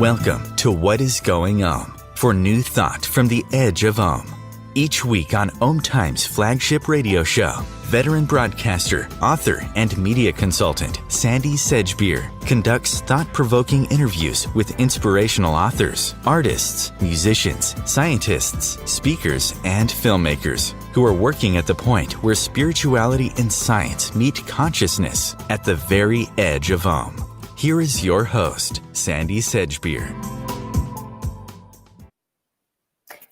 Welcome to What is Going for new thought from the edge of Each week on Times flagship radio show, veteran broadcaster, author, and media consultant Sandie Sedgbeer conducts thought-provoking interviews with inspirational authors, artists, musicians, scientists, speakers, and filmmakers who are working at the point where spirituality and science meet consciousness at the very edge of Here is your host, Sandie Sedgbeer.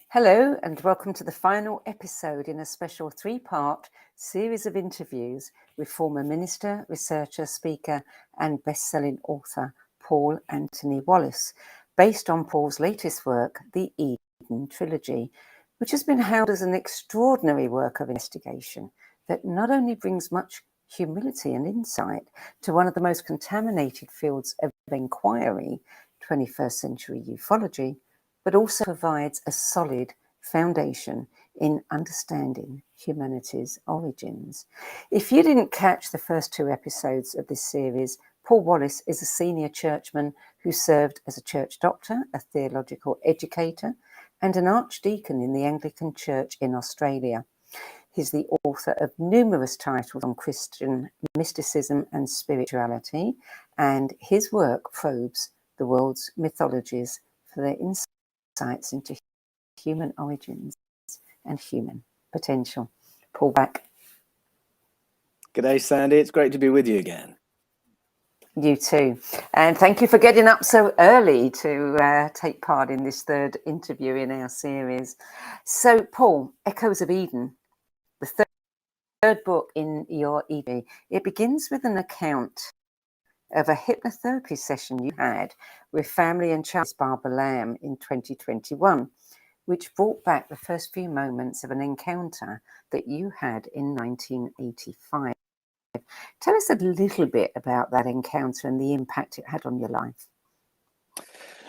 Hello and welcome to the final episode in a special three-part series of interviews with former minister, researcher, speaker and best-selling author Paul Anthony Wallis, based on Paul's latest work, the Eden Trilogy, which has been hailed as an extraordinary work of investigation that not only brings much humility and insight to one of the most contaminated fields of inquiry, 21st century ufology, but also provides a solid foundation in understanding humanity's origins. If you didn't catch the first two episodes of this series, Paul Wallis is a senior churchman who served as a church doctor, a theological educator, and an archdeacon in the Anglican Church in Australia. He's the author of numerous titles on Christian mysticism and spirituality, and his work probes the world's mythologies for their insights into human origins and human potential. Paul, back. G'day, Sandie. It's great to be with you again. You too. And thank you for getting up so early to take part in this third interview in our series. So, Paul, Echoes of Eden, the third book in your EP, it begins with an account of a hypnotherapy session you had with family and Charles Barbara Lamb in 2021, which brought back the first few moments of an encounter that you had in 1985. Tell us a little bit about that encounter and the impact it had on your life.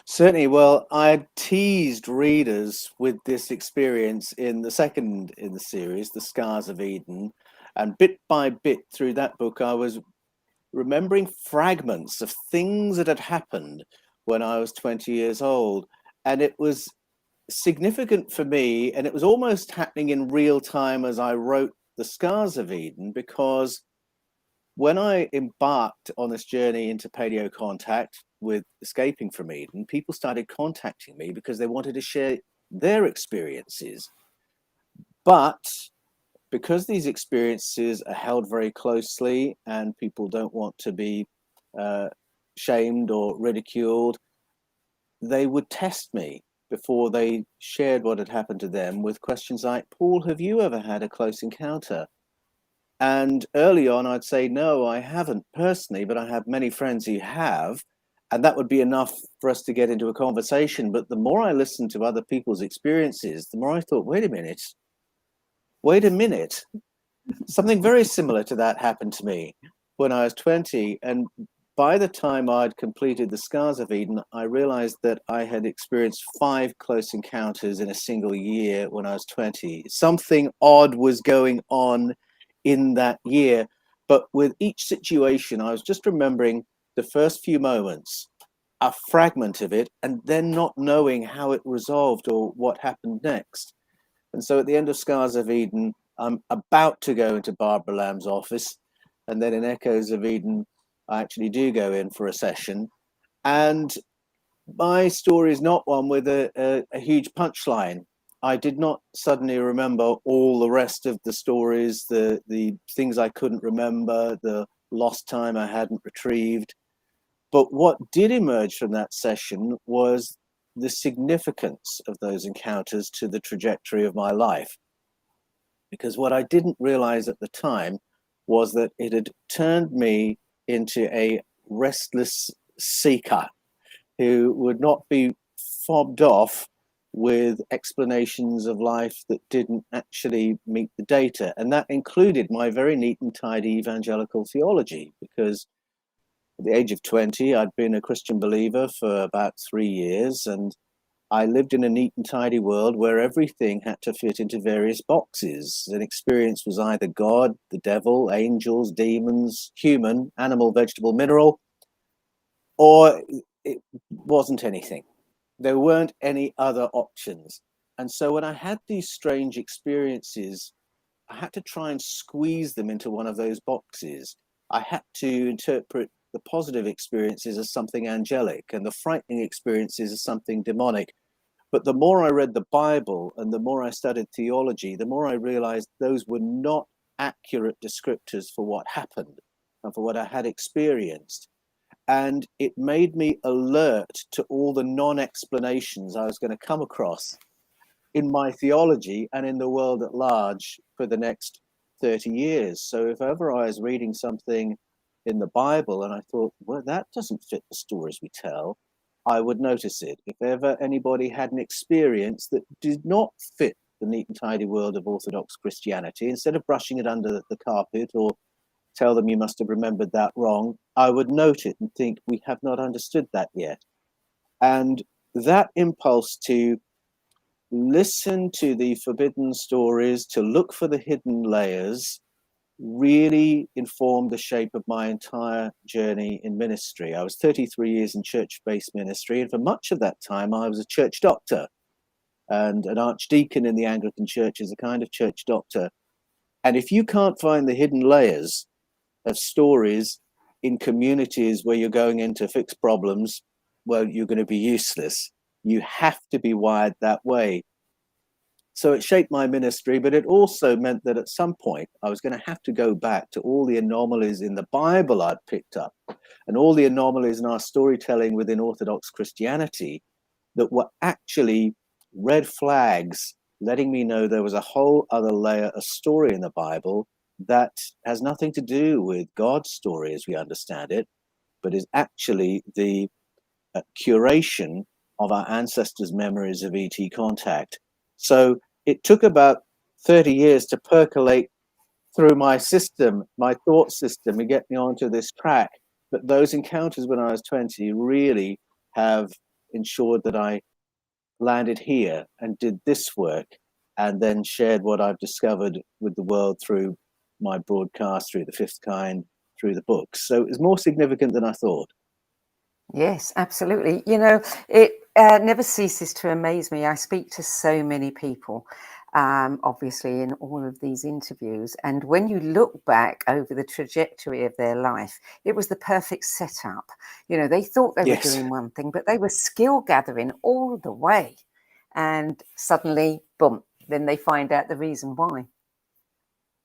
Certainly. Well, I teased readers with this experience in the second in the series, The Scars of Eden, and bit by bit through that book, I was remembering fragments of things that had happened when I was 20 years old. And it was significant for me, and it was almost happening in real time as I wrote The Scars of Eden, because when I embarked on this journey into paleo contact with escaping from Eden, people started contacting me because they wanted to share their experiences. But because these experiences are held very closely and people don't want to be shamed or ridiculed, they would test me before they shared what had happened to them with questions like, Paul, have you ever had a close encounter? And early on, I'd say, no, I haven't personally, but I have many friends who have. And that would be enough for us to get into a conversation. But the more I listened to other people's experiences, the more I thought, wait a minute. Something very similar to that happened to me when I was 20. And by the time I'd completed The Scars of Eden, I realized that I had experienced 5 close encounters in a single year when I was 20. Something odd was going on in that year. But with each situation, I was just remembering the first few moments, a fragment of it, and then not knowing how it resolved or what happened next. And so at the end of Scars of Eden, I'm about to go into Barbara Lamb's office. And then in Echoes of Eden, I actually do go in for a session. And my story is not one with a huge punchline. I did not suddenly remember all the rest of the stories, the things I couldn't remember, the lost time I hadn't retrieved. But what did emerge from that session was the significance of those encounters to the trajectory of my life. Because what I didn't realize at the time was that it had turned me into a restless seeker who would not be fobbed off with explanations of life that didn't actually meet the data. And that included my very neat and tidy evangelical theology, because at the age of 20, I'd been a Christian believer for about 3 years, and I lived in a neat and tidy world where everything had to fit into various boxes. An experience was either God, the devil, angels, demons, human, animal, vegetable, mineral, or it wasn't anything. There weren't any other options. And so when I had these strange experiences, I had to try and squeeze them into one of those boxes. I had to interpret the positive experiences as something angelic and the frightening experiences as something demonic. But the more I read the Bible and the more I studied theology, the more I realized those were not accurate descriptors for what happened and for what I had experienced. And it made me alert to all the non-explanations I was going to come across in my theology and in the world at large for the next 30 years. So if ever I was reading something in the Bible and I thought, well, that doesn't fit the stories we tell, I would notice it. If ever anybody had an experience that did not fit the neat and tidy world of Orthodox Christianity, instead of brushing it under the carpet or tell them you must have remembered that wrong, I would note it and think, we have not understood that yet. And that impulse to listen to the forbidden stories, to look for the hidden layers, really informed the shape of my entire journey in ministry. I was 33 years in church-based ministry, and for much of that time, I was a church doctor. And an archdeacon in the Anglican Church is a kind of church doctor. And if you can't find the hidden layers of stories in communities where you're going in to fix problems, well, you're going to be useless. You have to be wired that way. So it shaped my ministry, but it also meant that at some point I was going to have to go back to all the anomalies in the Bible I'd picked up and all the anomalies in our storytelling within Orthodox Christianity that were actually red flags letting me know there was a whole other layer of story in the Bible that has nothing to do with God's story as we understand it, but is actually the curation of our ancestors' memories of ET contact. So it took about 30 years to percolate through my system, my thought system, and get me onto this track. But those encounters when I was 20 really have ensured that I landed here and did this work and then shared what I've discovered with the world through my broadcast, through The Fifth Kind, through the books. So it's more significant than I thought. Yes, absolutely. You know, it never ceases to amaze me. I speak to so many people, obviously, in all of these interviews. And when you look back over the trajectory of their life, it was the perfect setup. You know, they thought they were Yes. doing one thing, but they were skill gathering all the way. And suddenly, boom, then they find out the reason why.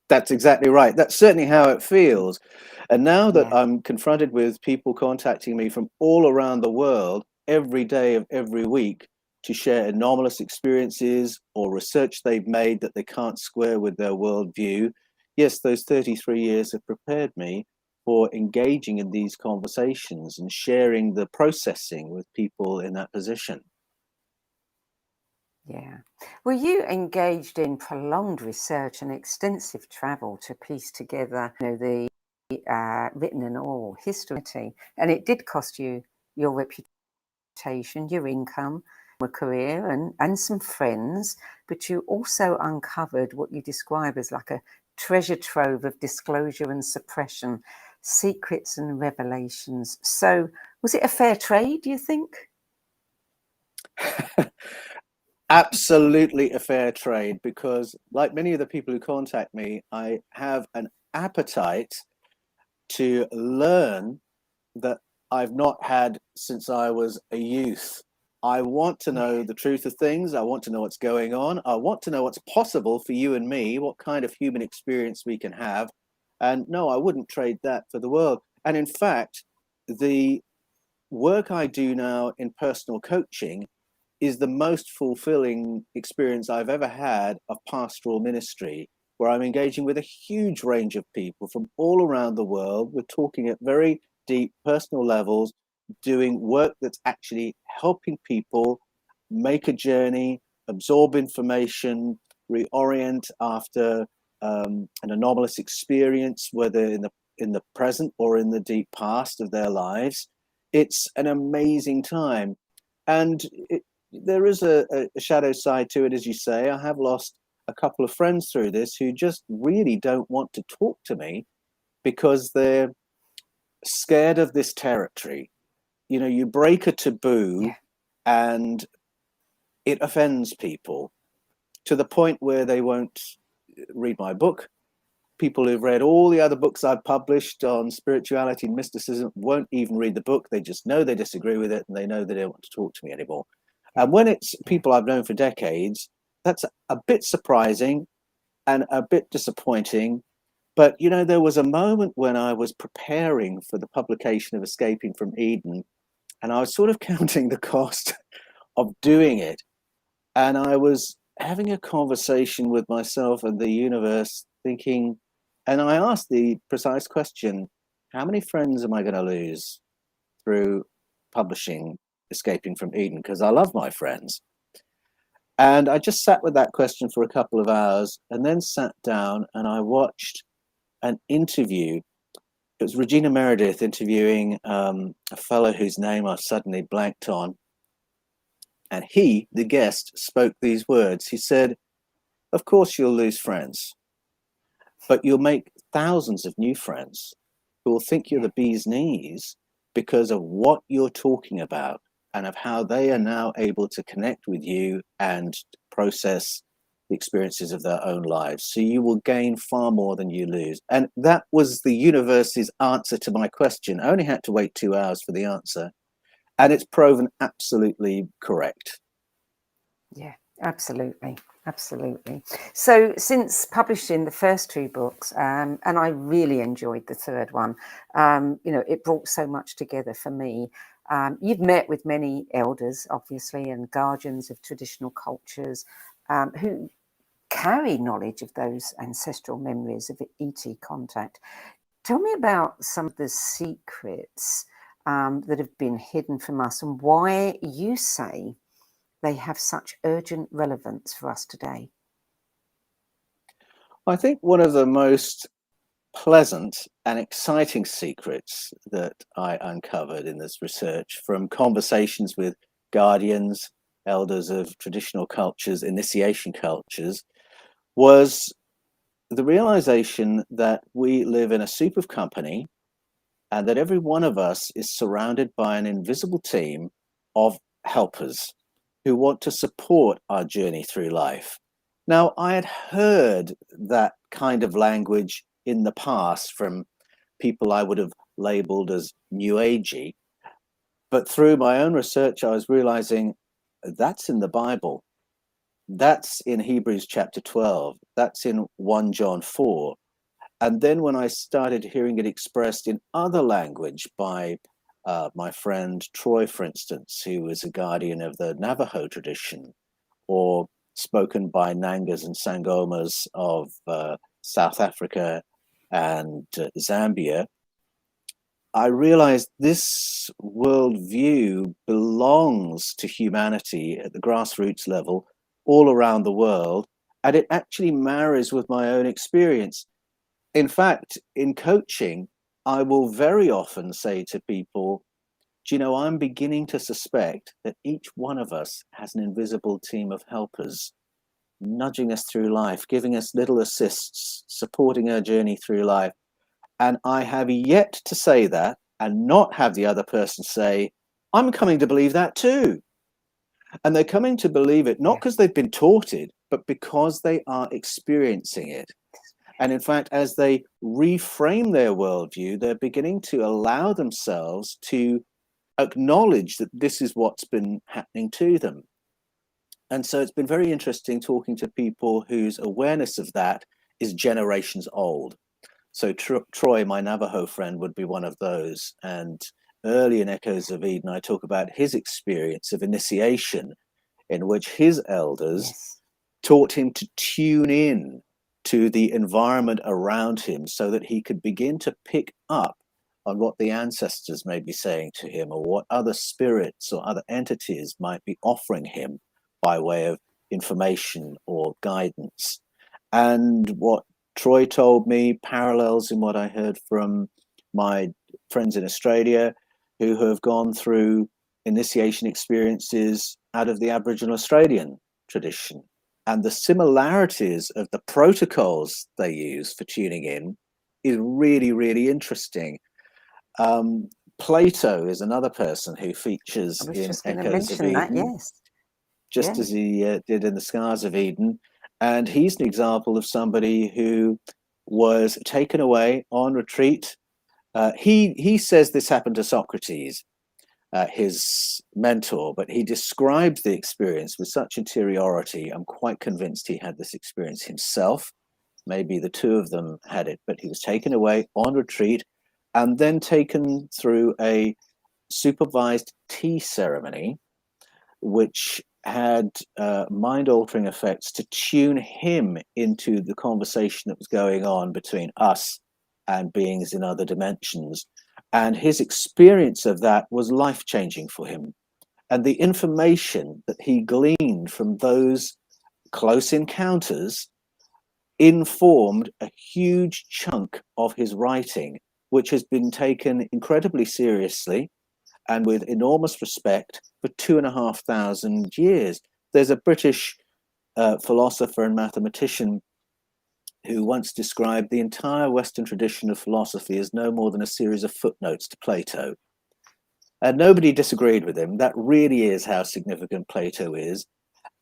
That's exactly right. That's certainly how it feels. And now that Yeah. I'm confronted with people contacting me from all around the world every day of every week to share anomalous experiences or research they've made that they can't square with their worldview, yes, those 33 years have prepared me for engaging in these conversations and sharing the processing with people in that position. Yeah. Were you engaged in prolonged research and extensive travel to piece together, you know, the written and oral history? And it did cost you your reputation, your income, a career, and some friends, but you also uncovered what you describe as like a treasure trove of disclosure and suppression, secrets and revelations. So, was it a fair trade, do you think? Absolutely a fair trade, because like many of the people who contact me, I have an appetite to learn that I've not had since I was a youth. I want to know Yeah. the truth of things. I want to know what's going on. I want to know what's possible for you and me, what kind of human experience we can have. And no, I wouldn't trade that for the world. And in fact, the work I do now in personal coaching is the most fulfilling experience I've ever had of pastoral ministry, where I'm engaging with a huge range of people from all around the world. We're talking at very deep personal levels, doing work that's actually helping people make a journey, absorb information, reorient after an anomalous experience, whether in the present or in the deep past of their lives. It's an amazing time. And there is a shadow side to it, as you say. I have lost a couple of friends through this who just really don't want to talk to me because they're scared of this territory. you break a taboo, Yeah. and it offends people to the point where they won't read my book. People who've read all the other books I've published on spirituality and mysticism won't even read the book. They just know they disagree with it, and they know they don't want to talk to me anymore. And when it's people I've known for decades, that's a bit surprising and a bit disappointing. But, there was a moment when I was preparing for the publication of Escaping from Eden, and I was sort of counting the cost of doing it. And I was having a conversation with myself and the universe, thinking, and I asked the precise question, how many friends am I going to lose through publishing Escaping from Eden? Because I love my friends. And I just sat with that question for a couple of hours, and then sat down and I watched an interview. It was Regina Meredith interviewing a fellow whose name I've suddenly blanked on. And he, the guest, spoke these words. He said, of course you'll lose friends, but you'll make thousands of new friends who will think you're the bee's knees because of what you're talking about and of how they are now able to connect with you and process the experiences of their own lives. So you will gain far more than you lose. And that was the universe's answer to my question. I only had to wait 2 hours for the answer. And it's proven absolutely correct. Yeah, absolutely. Absolutely. So since publishing the first 2 books, and I really enjoyed the third one, it brought so much together for me. You've met with many elders, obviously, and guardians of traditional cultures who carry knowledge of those ancestral memories of ET contact. Tell me about some of the secrets that have been hidden from us and why you say they have such urgent relevance for us today. I think one of the most pleasant and exciting secrets that I uncovered in this research from conversations with guardians, elders of traditional cultures, initiation cultures, was the realization that we live in a soup of company and that every one of us is surrounded by an invisible team of helpers who want to support our journey through life. Now, I had heard that kind of language in the past from people I would have labeled as New Agey, but through my own research, I was realizing that's in the Bible. That's in Hebrews chapter 12. That's in 1 John 4. And then when I started hearing it expressed in other language by my friend Troy, for instance, who was a guardian of the Navajo tradition, or spoken by Nangas and Sangomas of South Africa and Zambia, I realized this worldview belongs to humanity at the grassroots level all around the world, and it actually marries with my own experience. In fact, in coaching, I will very often say to people, do you know, I'm beginning to suspect that each one of us has an invisible team of helpers nudging us through life, giving us little assists, supporting our journey through life. And I have yet to say that and not have the other person say, I'm coming to believe that too. And they're coming to believe it not because they've been taught it, but because they are experiencing it. And in fact, as they reframe their worldview, they're beginning to allow themselves to acknowledge that this is what's been happening to them. And so it's been very interesting talking to people whose awareness of that is generations old. So Troy, my Navajo friend, would be one of those. And early in Echoes of Eden, I talk about his experience of initiation in which his elders taught him to tune in to the environment around him so that he could begin to pick up on what the ancestors may be saying to him or what other spirits or other entities might be offering him by way of information or guidance. And what Troy told me parallels in what I heard from my friends in Australia who have gone through initiation experiences out of the Aboriginal Australian tradition. And the similarities of the protocols they use for tuning in is really, really interesting. Plato is another person who I features was in just going to Echoes of mention that. Eden, Yes. just Yeah. as he did in the Scars of Eden. And he's an example of somebody who was taken away on retreat. He says this happened to Socrates, his mentor, but he describes the experience with such interiority. I'm quite convinced he had this experience himself. Maybe the two of them had it, but he was taken away on retreat and then taken through a supervised tea ceremony, which had mind-altering effects to tune him into the conversation that was going on between us and beings in other dimensions. And his experience of that was life-changing for him. And the information that he gleaned from those close encounters informed a huge chunk of his writing, which has been taken incredibly seriously and with enormous respect for 2,500 years. There's a British philosopher and mathematician who once described the entire Western tradition of philosophy as no more than a series of footnotes to Plato. And nobody disagreed with him. That really is how significant Plato is.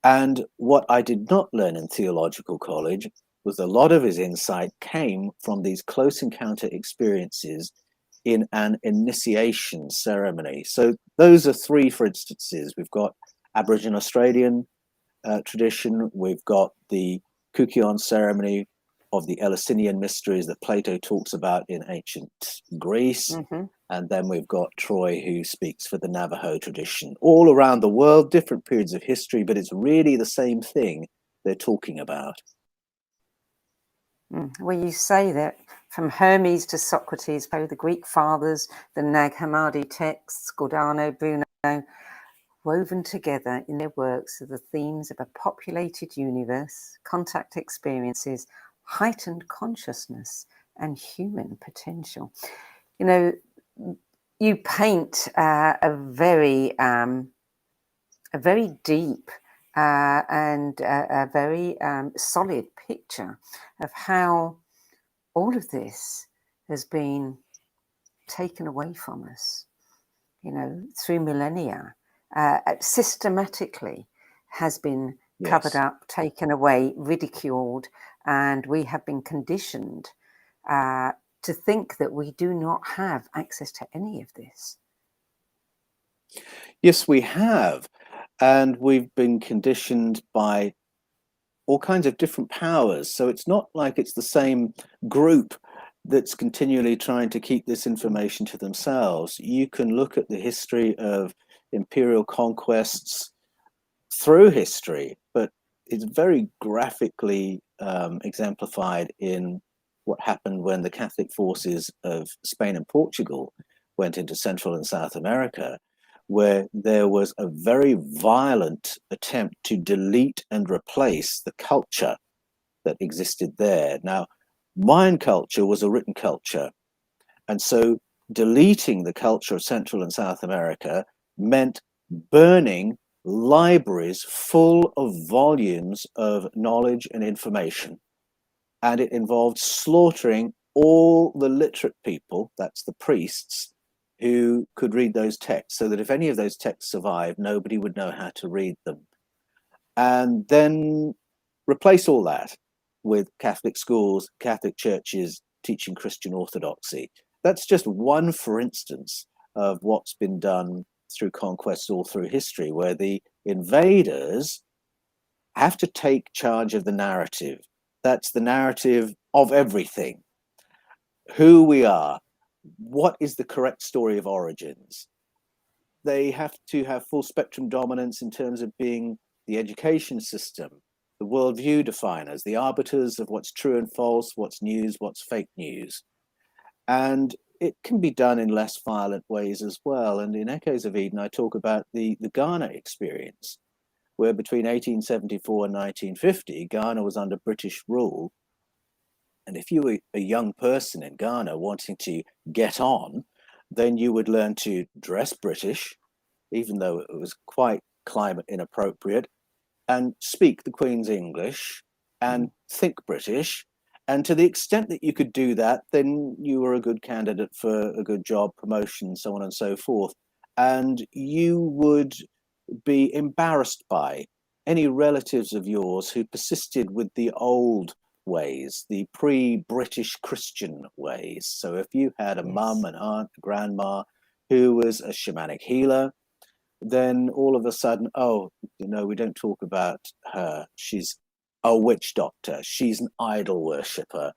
And what I did not learn in theological college was a lot of his insight came from these close encounter experiences in an initiation ceremony. So those are three, for instances. We've got Aboriginal Australian tradition, we've got the Kukion ceremony of the Eleusinian mysteries that Plato talks about in ancient Greece. Mm-hmm. And then we've got Troy, who speaks for the Navajo tradition. All around the world, different periods of history, but it's really the same thing they're talking about. Well, you say that from Hermes to Socrates, both the Greek fathers, the Nag Hammadi texts, Giordano Bruno, woven together in their works are the themes of a populated universe, contact experiences, heightened consciousness, and human potential. You know, you paint a very deep and a very solid picture of how all of this has been taken away from us, you know, through millennia, systematically has been covered Yes. up, taken away, ridiculed, and we have been conditioned to think that we do not have access to any of this. Yes, we have. And we've been conditioned by all kinds of different powers. So it's not like it's the same group that's continually trying to keep this information to themselves. You can look at the history of imperial conquests through history, but it's very graphically exemplified in what happened when the Catholic forces of Spain and Portugal went into Central and South America, where there was a very violent attempt to delete and replace the culture that existed there. Now, Mayan culture was a written culture, and so deleting the culture of Central and South America meant burning libraries full of volumes of knowledge and information. And it involved slaughtering all the literate people, that's the priests, who could read those texts, so that if any of those texts survived, nobody would know how to read them. And then replace all that with Catholic schools, Catholic churches teaching Christian orthodoxy. That's just one, for instance, of what's been done through conquests all through history, where the invaders have to take charge of the narrative. That's the narrative of everything. Who we are, what is the correct story of origins. They have to have full spectrum dominance in terms of being the education system, the worldview definers, the arbiters of what's true and false, what's news, what's fake news. And it can be done in less violent ways as well. And in Echoes of Eden, I talk about the Ghana experience, where between 1874 and 1950, Ghana was under British rule. And if you were a young person in Ghana wanting to get on, then you would learn to dress British, even though it was quite climate inappropriate, and speak the Queen's English, and think British, And to the extent that you could do that, then you were a good candidate for a good job, promotion, so on and so forth. And you would be embarrassed by any relatives of yours who persisted with the old ways, the pre-British Christian ways. So if you had a mum, an aunt, a grandma who was a shamanic healer, then all of a sudden, oh, we don't talk about her. She's a witch doctor. She's an idol worshipper.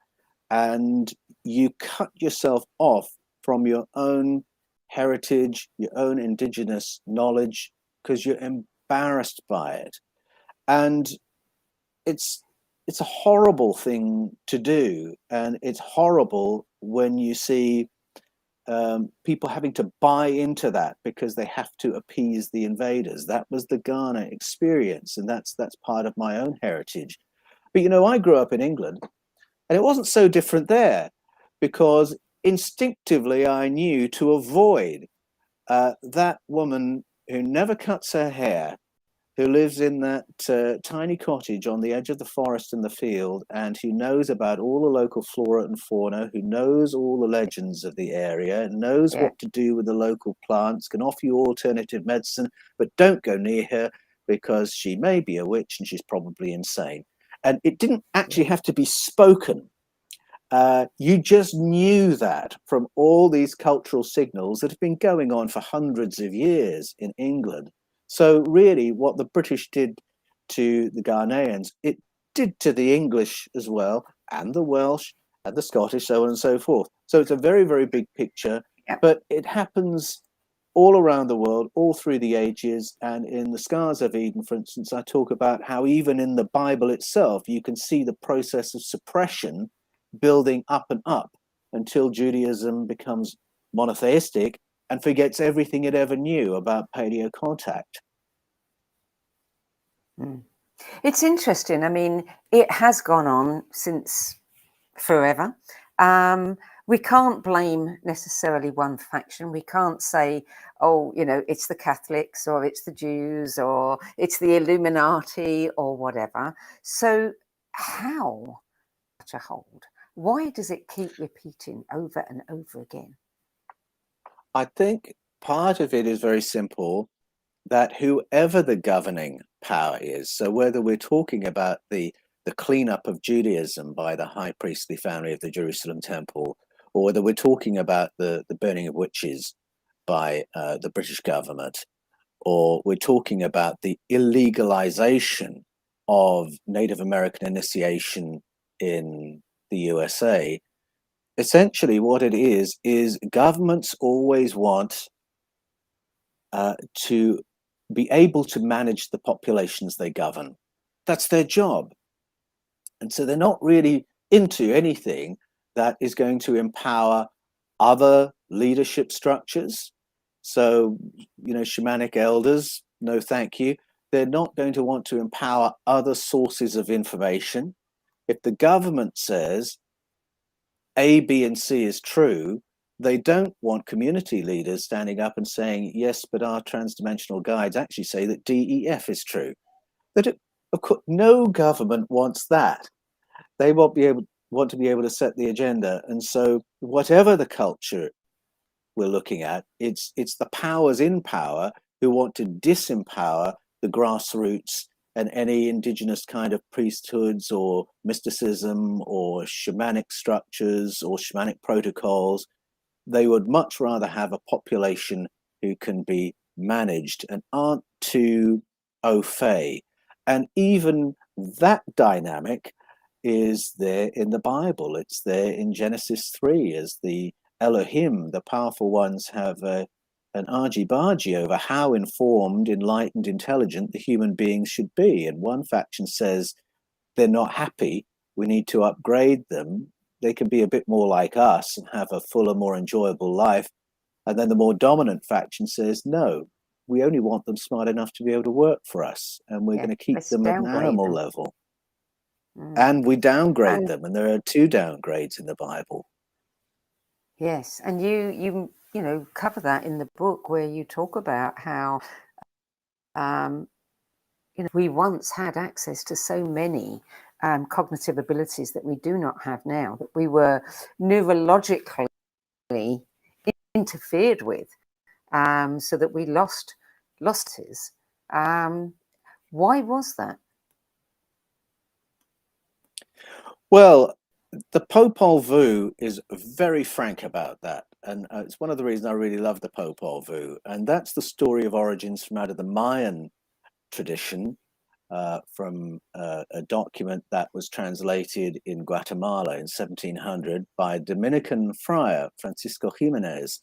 And you cut yourself off from your own heritage, your own indigenous knowledge, because you're embarrassed by it. And it's a horrible thing to do. And it's horrible when you see people having to buy into that because they have to appease the invaders. That was the Ghana experience, and that's part of my own heritage. But I grew up in England, and it wasn't so different there, because instinctively I knew to avoid that woman who never cuts her hair, who lives in that tiny cottage on the edge of the forest and the field, and who knows about all the local flora and fauna, who knows all the legends of the area, knows what to do with the local plants, can offer you alternative medicine, but don't go near her because she may be a witch and she's probably insane. And it didn't actually have to be spoken. You just knew that from all these cultural signals that have been going on for hundreds of years in England. So really what the British did to the Ghanaians, it did to the English as well, and the Welsh and the Scottish, so on and so forth. So it's a very, very big picture, but it happens all around the world, all through the ages. And in the Scars of Eden, for instance, I talk about how even in the Bible itself, you can see the process of suppression building up and up until Judaism becomes monotheistic and forgets everything it ever knew about paleo contact. It's interesting. I mean, it has gone on since forever. We can't blame necessarily one faction. We can't say, oh, it's the Catholics or it's the Jews or it's the Illuminati or whatever. So how to hold? Why does it keep repeating over and over again? I think part of it is very simple, that whoever the governing power is, so whether we're talking about the cleanup of Judaism by the high priestly family of the Jerusalem temple, or whether we're talking about the burning of witches by the British government, or we're talking about the illegalization of Native American initiation in the USA, essentially what it is governments always want to be able to manage the populations they govern. That's their job. And so they're not really into anything that is going to empower other leadership structures. So, shamanic elders, no thank you. They're not going to want to empower other sources of information. If the government says A, B, and C is true, they don't want community leaders standing up and saying, yes, but our transdimensional guides actually say that D, E, F is true. Of course, no government wants that. They want to be able to set the agenda. And so whatever the culture we're looking at, it's the powers in power who want to disempower the grassroots and any indigenous kind of priesthoods or mysticism or shamanic structures or shamanic protocols. They would much rather have a population who can be managed and aren't too au fait. And even that dynamic is there in the Bible. It's there in Genesis 3 as the Elohim, the powerful ones, have an argy-bargy over how informed, enlightened, intelligent the human beings should be. And one faction says they're not happy, we need to upgrade them. They can be a bit more like us and have a fuller, more enjoyable life. And then the more dominant faction says, no, we only want them smart enough to be able to work for us. And we're going to keep them at an animal level. And we downgrade them. And there are 2 downgrades in the Bible. Yes. And you cover that in the book where you talk about how, we once had access to so many cognitive abilities that we do not have now, that we were neurologically interfered with, so that we lost his. Why was that? Well, the Popol Vuh is very frank about that. And it's one of the reasons I really love the Popol Vuh. And that's the story of origins from out of the Mayan tradition, from a document that was translated in Guatemala in 1700 by a Dominican friar, Francisco Jimenez,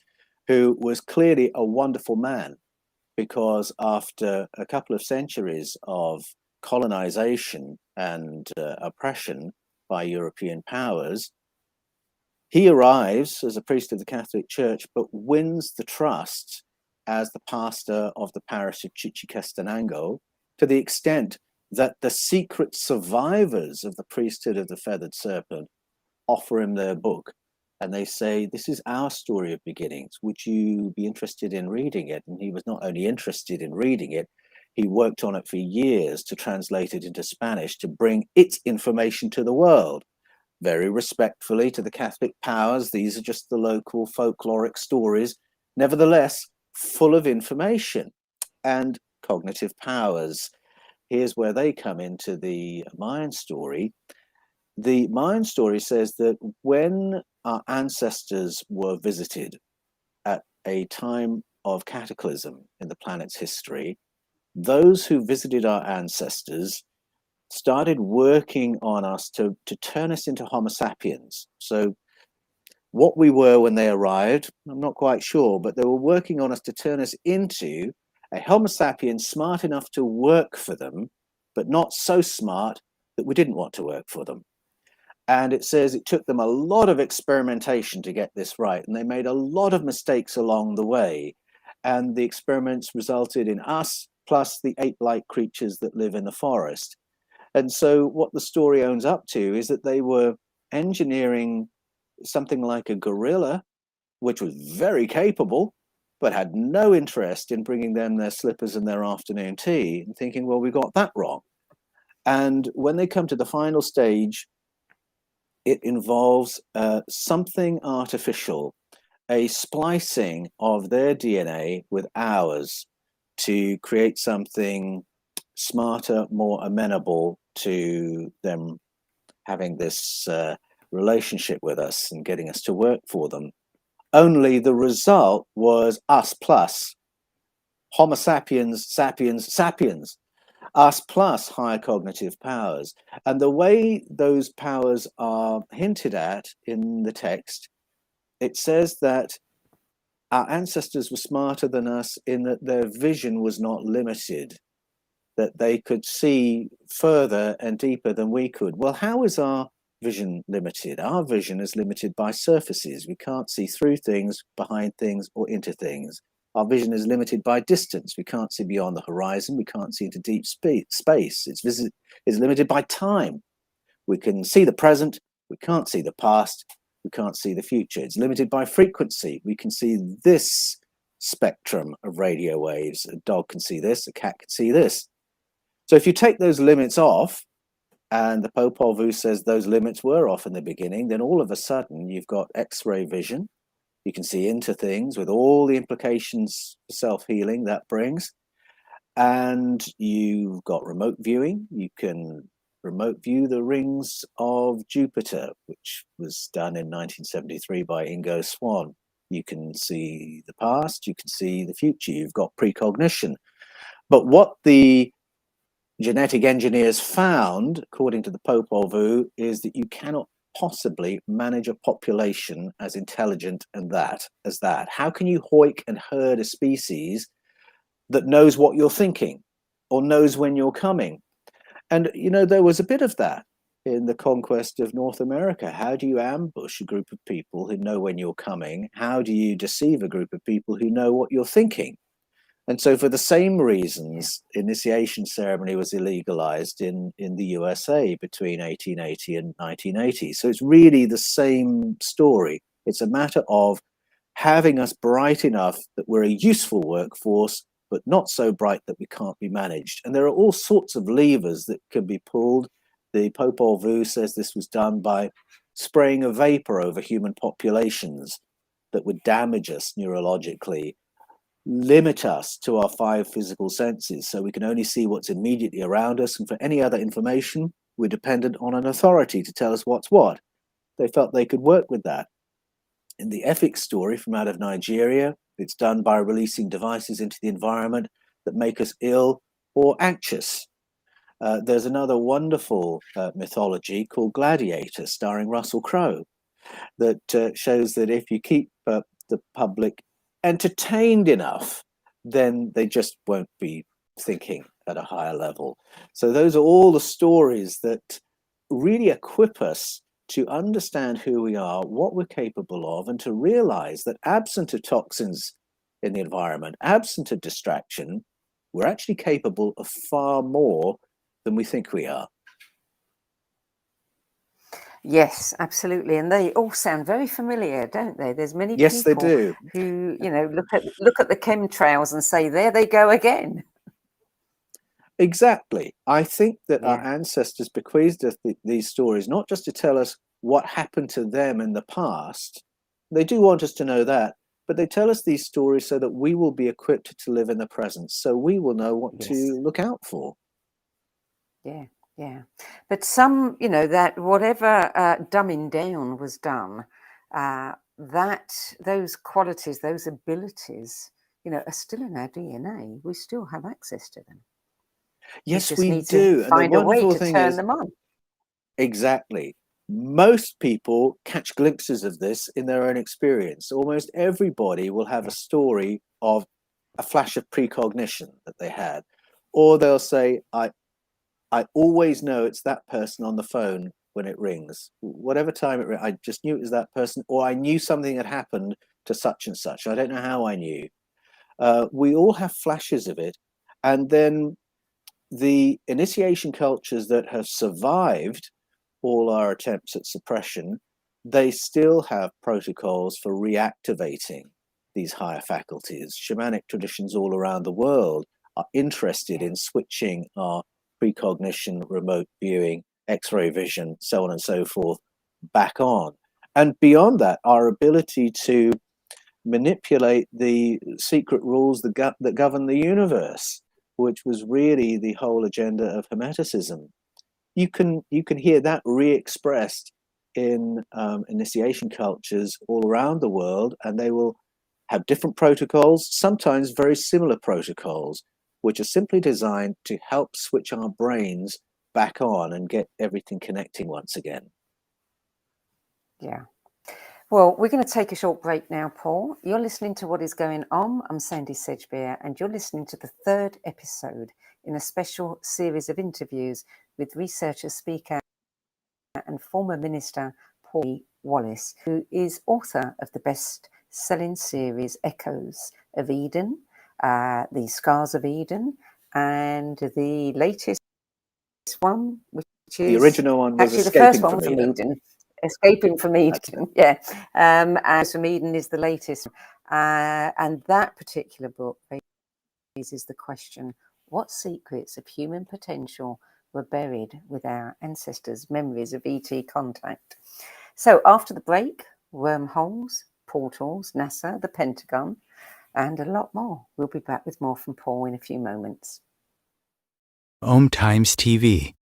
who was clearly a wonderful man, because after a couple of centuries of colonization and oppression by European powers, he arrives as a priest of the Catholic Church, but wins the trust as the pastor of the parish of Chichicastenango, to the extent that the secret survivors of the priesthood of the feathered serpent offer him their book. And they say, this is our story of beginnings. Would you be interested in reading it? And he was not only interested in reading it, he worked on it for years to translate it into Spanish, to bring its information to the world. Very respectfully to the Catholic powers, these are just the local folkloric stories, nevertheless, full of information and cognitive powers. Here's where they come into the Mayan story. The Mayan story says that when our ancestors were visited at a time of cataclysm in the planet's history, those who visited our ancestors started working on us to turn us into Homo sapiens. So what we were when they arrived, I'm not quite sure, but they were working on us to turn us into a Homo sapiens smart enough to work for them, but not so smart that we didn't want to work for them. And it says it took them a lot of experimentation to get this right, and they made a lot of mistakes along the way. And the experiments resulted in us plus the ape-like creatures that live in the forest. And so what the story owns up to is that they were engineering something like a gorilla, which was very capable, but had no interest in bringing them their slippers and their afternoon tea, and thinking, well, we got that wrong. And when they come to the final stage, it involves something artificial, a splicing of their DNA with ours to create something smarter, more amenable to them having this relationship with us and getting us to work for them. Only the result was us plus Homo sapiens, sapiens, sapiens, us plus higher cognitive powers. And the way those powers are hinted at in the text, it says that our ancestors were smarter than us in that their vision was not limited, that they could see further and deeper than we could. Well, how is our vision limited? Our vision is limited by surfaces. We can't see through things, behind things, or into things. Our vision is limited by distance. We can't see beyond the horizon. We can't see into deep space. It's limited by time. We can see the present. We can't see the past. We can't see the future. It's limited by frequency. We can see this spectrum of radio waves. A dog can see this. A cat can see this. So if you take those limits off, and the Popol Vuh says those limits were off in the beginning, then all of a sudden you've got X-ray vision. You can see into things with all the implications for self-healing that brings. And you've got remote viewing. You can remote view the rings of Jupiter, which was done in 1973 by Ingo Swann. You can see the past. You can see the future. You've got precognition. But what the genetic engineers found, according to the Popol Vuh, is that you cannot possibly manage a population as intelligent as that. How can you hoik and herd a species that knows what you're thinking or knows when you're coming? And, you know, there was a bit of that in the conquest of North America. How do you ambush a group of people who know when you're coming? How do you deceive a group of people who know what you're thinking? And so for the same reasons, initiation ceremony was illegalized in the USA between 1880 and 1980. So it's really the same story. It's a matter of having us bright enough that we're a useful workforce, but not so bright that we can't be managed. And there are all sorts of levers that can be pulled. The Popol Vuh says this was done by spraying a vapor over human populations that would damage us neurologically, limit us to our 5 physical senses, so we can only see what's immediately around us, and for any other information, we're dependent on an authority to tell us what's what. They felt they could work with that. In the Efik story from out of Nigeria, it's done by releasing devices into the environment that make us ill or anxious. There's another wonderful mythology called Gladiator, starring Russell Crowe, that shows that if you keep the public entertained enough, then they just won't be thinking at a higher level. So those are all the stories that really equip us to understand who we are, what we're capable of, and to realize that absent of toxins in the environment, absent of distraction, we're actually capable of far more than we think we are. Yes, absolutely, and they all sound very familiar, don't they? There's many Yes, people they do. who, look at the chemtrails and say, "There they go again." Exactly. I think that our Yeah. ancestors bequeathed us these stories not just to tell us what happened to them in the past. They do want us to know that, but they tell us these stories so that we will be equipped to live in the present, so we will know what Yes. to look out for. Yeah, yeah. But some, that whatever dumbing down was done, that those qualities, those abilities, are still in our DNA. We still have access to them. Yes, just we need do. to And the find a way wonderful to thing turn is, them on. exactly, most people catch glimpses of this in their own experience. Almost everybody will have a story of a flash of precognition that they had, or they'll say, I always know it's that person on the phone when it rings. Whatever time it rings, I just knew it was that person, or I knew something had happened to such and such. I don't know how I knew. We all have flashes of it. And then the initiation cultures that have survived all our attempts at suppression, they still have protocols for reactivating these higher faculties. Shamanic traditions all around the world are interested in switching our precognition, remote viewing, X-ray vision, so on and so forth, back on. And beyond that, our ability to manipulate the secret rules that govern the universe, which was really the whole agenda of Hermeticism. You can hear that re-expressed in initiation cultures all around the world, and they will have different protocols, sometimes very similar protocols, which are simply designed to help switch our brains back on and get everything connecting once again. Yeah. Well, we're going to take a short break now, Paul. You're listening to What Is Going On. I'm Sandie Sedgbeer, and you're listening to the 3rd episode in a special series of interviews with researcher, speaker, and former minister Paul Wallis, who is author of the best-selling series Echoes of Eden, The Scars of Eden, and the latest one, which is the original one was actually the Escaping first one from was Eden. Eden. Escaping from Eden, yeah. And from Eden is the latest. And that particular book raises the question, what secrets of human potential were buried with our ancestors' memories of ET contact? So after the break, wormholes, portals, NASA, the Pentagon, and a lot more. We'll be back with more from Paul in a few moments. Om Times TV.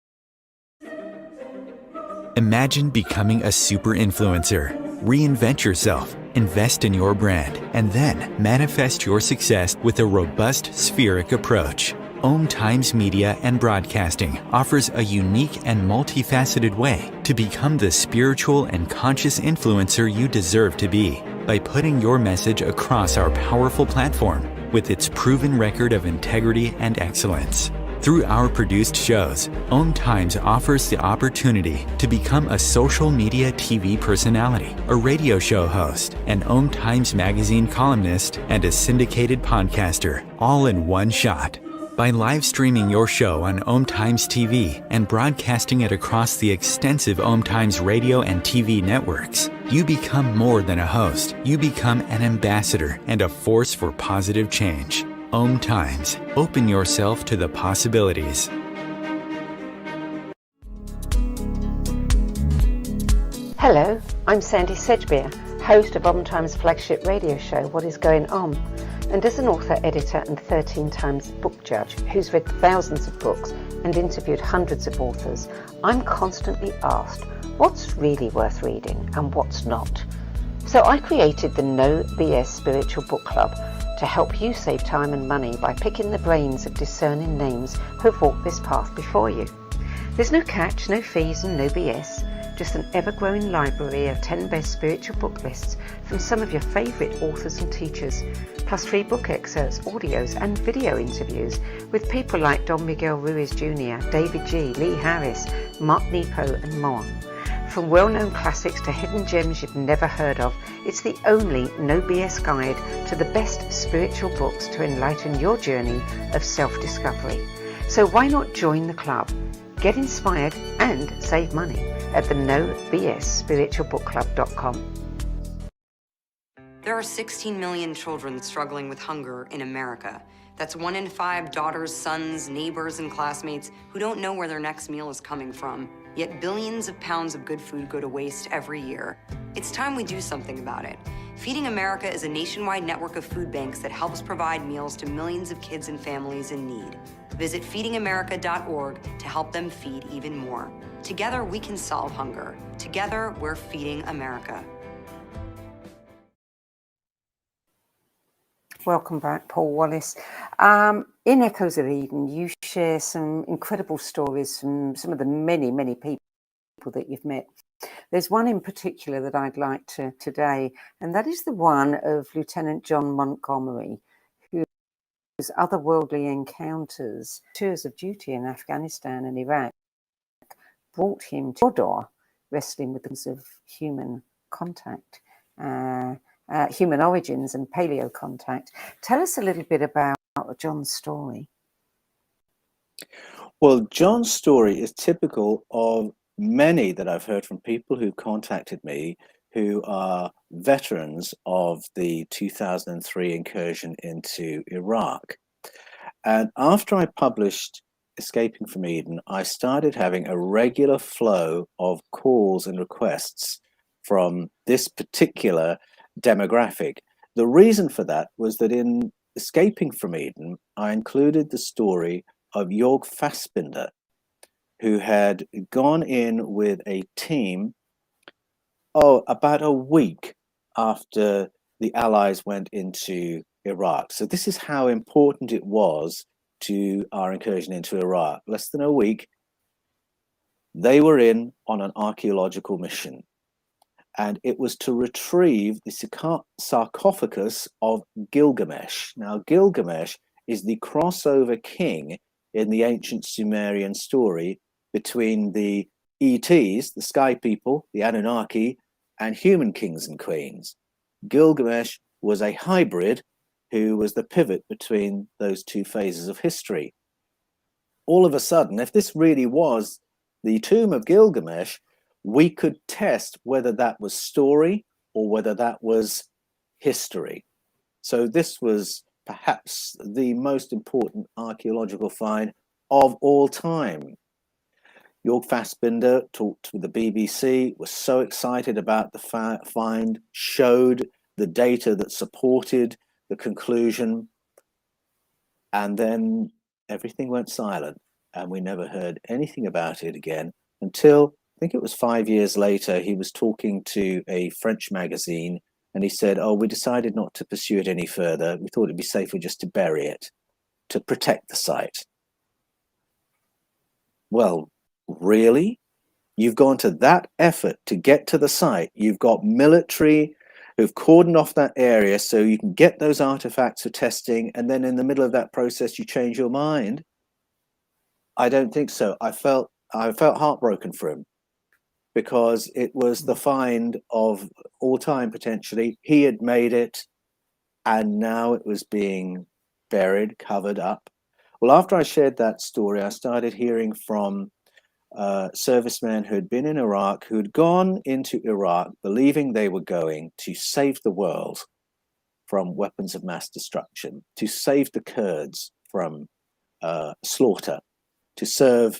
Imagine becoming a super influencer. Reinvent yourself, invest in your brand, and then manifest your success with a robust spheric approach. Om Times Media and Broadcasting offers a unique and multifaceted way to become the spiritual and conscious influencer you deserve to be by putting your message across our powerful platform with its proven record of integrity and excellence. Through our produced shows, Om Times offers the opportunity to become a social media TV personality, a radio show host, an Om Times magazine columnist, and a syndicated podcaster, all in one shot. By live streaming your show on Om Times TV and broadcasting it across the extensive Om Times radio and TV networks, you become more than a host. You become an ambassador and a force for positive change. Om Times. Open yourself to the possibilities. I'm Sandie Sedgbeer, host of Times flagship radio show, What Is Going On? And as an author, editor and 13 times book judge who's read thousands of books and interviewed hundreds of authors, I'm constantly asked what's really worth reading and what's not. So I created the No BS Spiritual Book Club to help you save time and money by picking the brains of discerning names who've walked this path before you. There's no catch, no fees and no BS. Just an ever-growing library of 10 best spiritual book lists from some of your favourite authors and teachers, plus free book excerpts, audios and video interviews with people like Don Miguel Ruiz Jr., David G., Lee Harris, Mark Nepo and more. From well-known classics to hidden gems you've never heard of, it's the only no BS guide to the best spiritual books to enlighten your journey of self-discovery. So why not join the club? Get inspired and save money at the nobsspiritualbookclub.com. There are 16 million children struggling with hunger in America. That's 1 in 5 daughters, sons, neighbors, and classmates who don't know where their next meal is coming from. Yet billions of pounds of good food go to waste every year. It's time we do something about it. Feeding America is a nationwide network of food banks that helps provide meals to millions of kids and families in need. Visit feedingamerica.org to help them feed even more. Together, we can solve hunger. Together, we're feeding America. Welcome back, Paul Wallis. In Echoes of Eden, you share some incredible stories from some of the many, many people that you've met. There's one in particular that I'd like to today, and that is the one of Lieutenant John Montgomery, whose otherworldly encounters, tours of duty in Afghanistan and Iraq, brought him to Mordor, wrestling with things of human contact. Human origins and paleo contact. Tell us a little bit about John's story. Well, John's story is typical of many that I've heard from people who contacted me who are veterans of the 2003 incursion into Iraq. And after I published Escaping from Eden, I started having a regular flow of calls and requests from this particular demographic. The reason for that was that in Escaping from Eden, I included the story of Jörg Fassbinder, who had gone in with a team, about a week after the Allies went into Iraq. So this is how important it was to our incursion into Iraq. Less than a week, they were in on an archaeological mission. And it was to retrieve the sarcophagus of Gilgamesh. Now, Gilgamesh is the crossover king in the ancient Sumerian story between the ETs, the sky people, the Anunnaki, and human kings and queens. Gilgamesh was a hybrid who was the pivot between those two phases of history. All of a sudden, if this really was the tomb of Gilgamesh, we could test whether that was story or whether that was history. So this was perhaps the most important archaeological find of all time. Jörg Fassbinder talked with the BBC, was so excited about the find, showed the data that supported the conclusion, and then everything went silent and we never heard anything about it again until I think it was 5 years later. He was talking to a French magazine and he said, we decided not to pursue it any further. We thought it'd be safer just to bury it, to protect the site. Well, really? You've gone to that effort to get to the site. You've got military who've cordoned off that area so you can get those artifacts for testing, and then in the middle of that process, you change your mind? I don't think so. I felt heartbroken for him, because it was the find of all time, potentially. He had made it, and now it was being buried, covered up. Well, after I shared that story, I started hearing from servicemen who had been in Iraq, who had gone into Iraq believing they were going to save the world from weapons of mass destruction, to save the Kurds from slaughter, to serve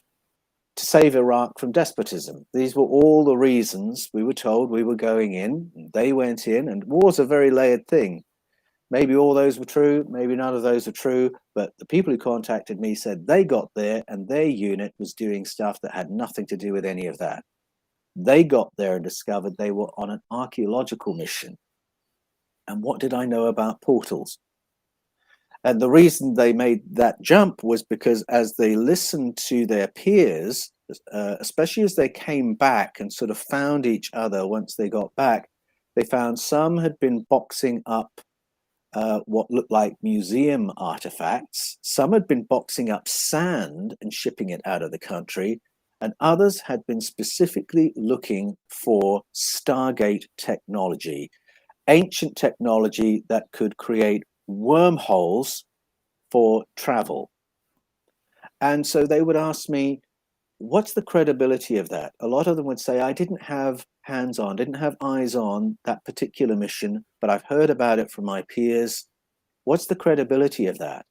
to save Iraq from despotism. These were all the reasons we were told we were going in. They went in, and war's a very layered thing. Maybe all those were true, maybe none of those are true, but the people who contacted me said they got there and their unit was doing stuff that had nothing to do with any of that. They got there and discovered they were on an archaeological mission. And what did I know about portals? And the reason they made that jump was because as they listened to their peers, especially as they came back and sort of found each other once they got back, they found some had been boxing up what looked like museum artifacts. Some had been boxing up sand and shipping it out of the country, and others had been specifically looking for Stargate technology, ancient technology that could create wormholes for travel. And so they would ask me, what's the credibility of that? A lot of them would say, I didn't have hands on, didn't have eyes on that particular mission, but I've heard about it from my peers. What's the credibility of that?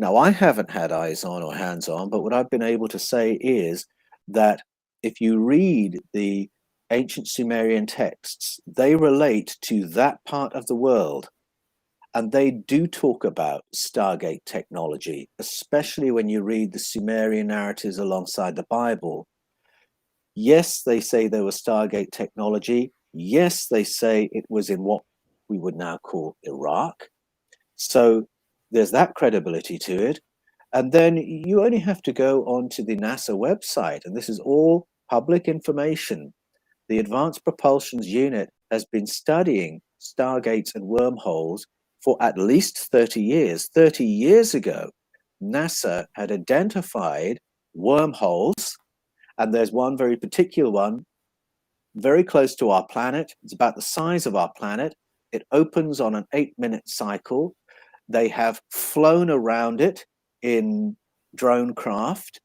Now, I haven't had eyes on or hands on, but what I've been able to say is that if you read the ancient Sumerian texts, they relate to that part of the world. And they do talk about Stargate technology, especially when you read the Sumerian narratives alongside the Bible. Yes, they say there was Stargate technology. Yes, they say it was in what we would now call Iraq. So there's that credibility to it. And then you only have to go onto the NASA website, and this is all public information. The Advanced Propulsion Unit has been studying stargates and wormholes for at least 30 years. 30 years ago, NASA had identified wormholes, and there's one very particular one very close to our planet. It's about the size of our planet. It opens on an 8-minute cycle. They have flown around it in drone craft.